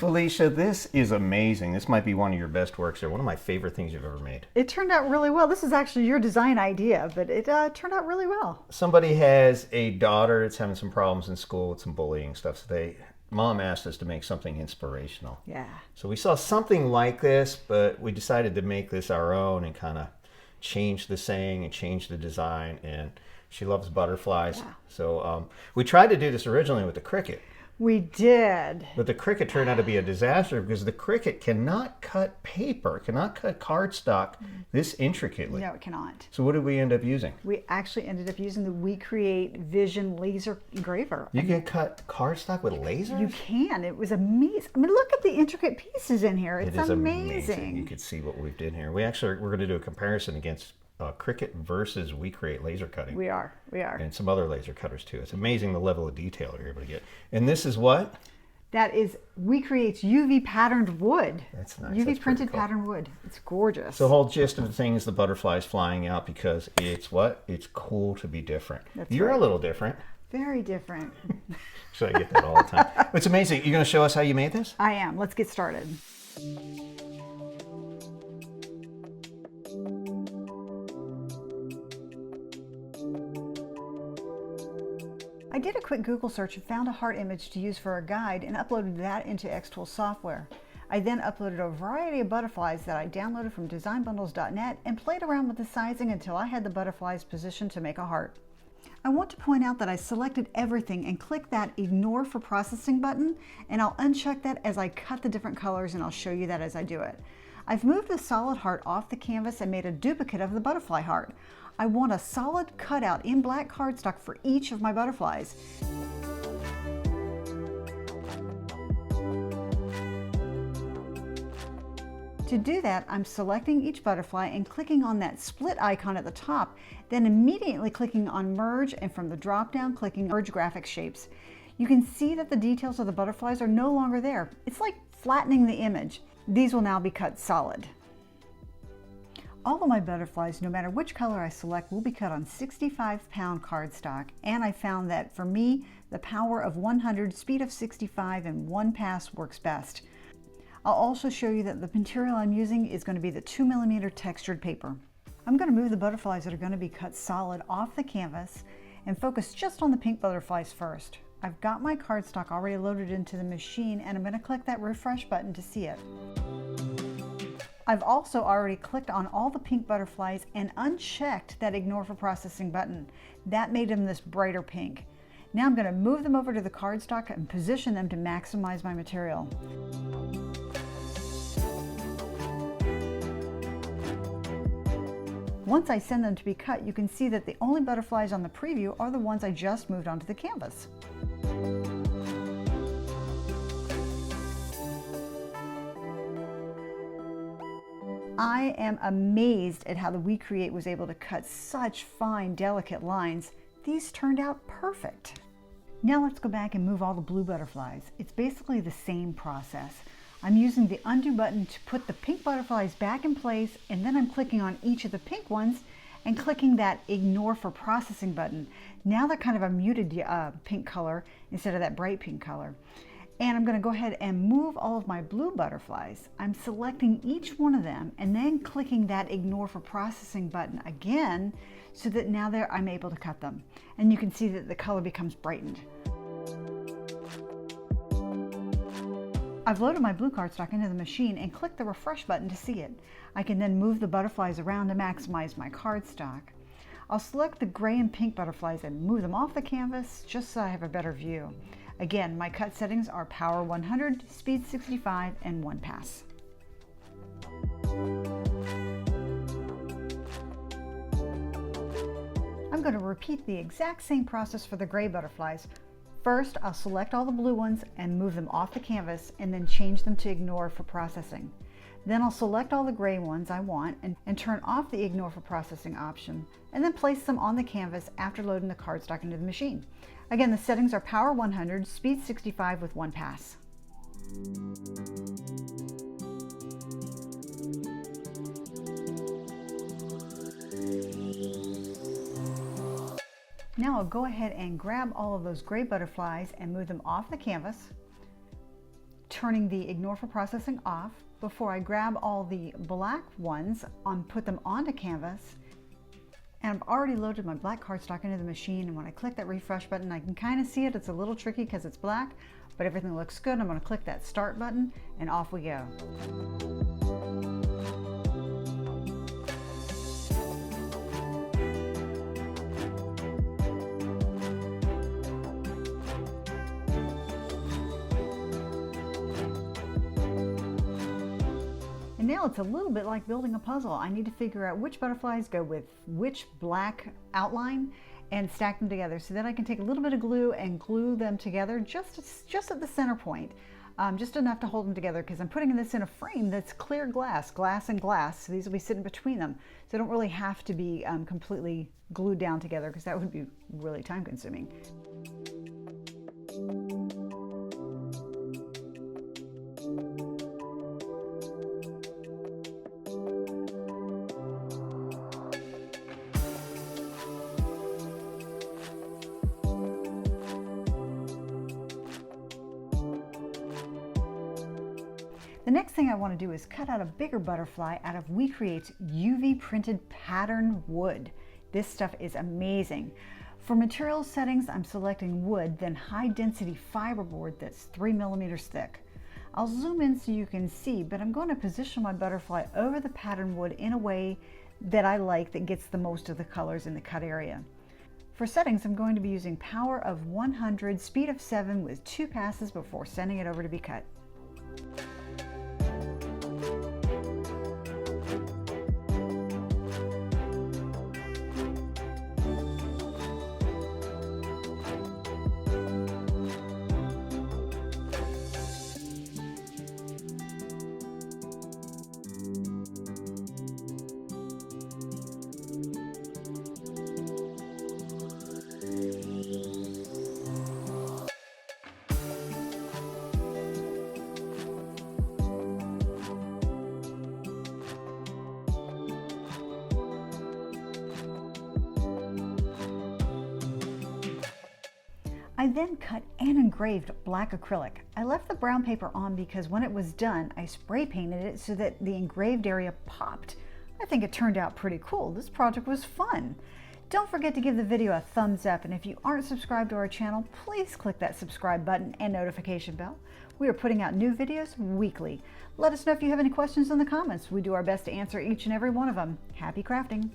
Felicia, this is amazing. This might be one of your best works here. One of my favorite things you've ever made. It turned out really well. This is actually your design idea, but it turned out really well. Somebody has a daughter that's having some problems in school with some bullying stuff. So mom asked us to make something inspirational. Yeah. So we saw something like this, but we decided to make this our own and kind of change the saying and change the design. And she loves butterflies. Yeah. So we tried to do this originally with the Cricut. We did. But the Cricut turned out to be a disaster because the Cricut cannot cut paper, cannot cut cardstock this intricately. No, it cannot. So what did we end up using? We actually ended up using the WeCreat Vision laser engraver. You can cut cardstock with lasers? You can. It was amazing. I mean, look at the intricate pieces in here. It's It is amazing. You can see what we've done here. We're going to do a comparison against Cricut versus WeCreat laser cutting. We are. And some other laser cutters too. It's amazing the level of detail you're able to get. And this is what? That is WeCreat's UV patterned wood. That's nice. UV That's printed cool. patterned wood. It's gorgeous. So the whole gist of the thing is the butterflies flying out because it's what? It's cool to be different. You're right. a little different. Very different. So I get that all the time. It's amazing. You're going to show us how you made this? I am. Let's get started. I did a quick Google search and found a heart image to use for a guide and uploaded that into Xtools software. I then uploaded a variety of butterflies that I downloaded from designbundles.net and played around with the sizing until I had the butterflies positioned to make a heart. I want to point out that I selected everything and clicked that Ignore for Processing button, and I'll uncheck that as I cut the different colors, and I'll show you that as I do it. I've moved the solid heart off the canvas and made a duplicate of the butterfly heart. I want a solid cutout in black cardstock for each of my butterflies. To do that, I'm selecting each butterfly and clicking on that split icon at the top, then immediately clicking on Merge, and from the drop-down clicking Merge Graphic Shapes. You can see that the details of the butterflies are no longer there. It's like flattening the image. These will now be cut solid. All of my butterflies, no matter which color I select, will be cut on 65-pound cardstock, and I found that for me, the power of 100, speed of 65, and one pass works best. I'll also show you that the material I'm using is going to be the 2mm textured paper. I'm going to move the butterflies that are going to be cut solid off the canvas and focus just on the pink butterflies first. I've got my cardstock already loaded into the machine, and I'm going to click that refresh button to see it. I've also already clicked on all the pink butterflies and unchecked that Ignore for Processing button. That made them this brighter pink. Now I'm going to move them over to the cardstock and position them to maximize my material. Once I send them to be cut, you can see that the only butterflies on the preview are the ones I just moved onto the canvas. I am amazed at how the WeCreat was able to cut such fine, delicate lines. These turned out perfect. Now let's go back and move all the blue butterflies. It's basically the same process. I'm using the undo button to put the pink butterflies back in place, and then I'm clicking on each of the pink ones and clicking that Ignore for Processing button. Now they're kind of a muted pink color instead of that bright pink color. And I'm going to go ahead and move all of my blue butterflies. I'm selecting each one of them and then clicking that Ignore for Processing button again, so that now I'm able to cut them. And you can see that the color becomes brightened. I've loaded my blue cardstock into the machine and clicked the refresh button to see it. I can then move the butterflies around to maximize my cardstock. I'll select the gray and pink butterflies and move them off the canvas just so I have a better view. Again, my cut settings are power 100, speed 65, and one pass. I'm going to repeat the exact same process for the gray butterflies. First, I'll select all the blue ones and move them off the canvas, and then change them to Ignore for Processing. Then I'll select all the gray ones I want and turn off the Ignore for Processing option, and then place them on the canvas after loading the cardstock into the machine. Again, the settings are power 100, speed 65 with one pass. Now I'll go ahead and grab all of those gray butterflies and move them off the canvas, turning the ignore for processing off before I grab all the black ones and put them onto canvas. And I've already loaded my black cardstock into the machine, and when I click that refresh button, I can kind of see it. It's a little tricky because it's black, but everything looks good. I'm going to click that start button and off we go. And now it's a little bit like building a puzzle. I need to figure out which butterflies go with which black outline and stack them together. So then I can take a little bit of glue and glue them together just at the center point, just enough to hold them together, because I'm putting this in a frame that's clear glass and glass. So these will be sitting between them. So I don't really have to be completely glued down together, because that would be really time consuming. The next thing I want to do is cut out a bigger butterfly out of WeCreat's UV printed pattern wood. This stuff is amazing. For material settings, I'm selecting wood, then high density fiberboard that's 3 millimeters thick. I'll zoom in so you can see, but I'm going to position my butterfly over the pattern wood in a way that I like, that gets the most of the colors in the cut area. For settings, I'm going to be using power of 100, speed of 7 with 2 passes before sending it over to be cut. I then cut and engraved black acrylic. I left the brown paper on because when it was done, I spray painted it so that the engraved area popped. I think it turned out pretty cool. This project was fun. Don't forget to give the video a thumbs up, and if you aren't subscribed to our channel, please click that subscribe button and notification bell. We are putting out new videos weekly. Let us know if you have any questions in the comments. We do our best to answer each and every one of them. Happy crafting!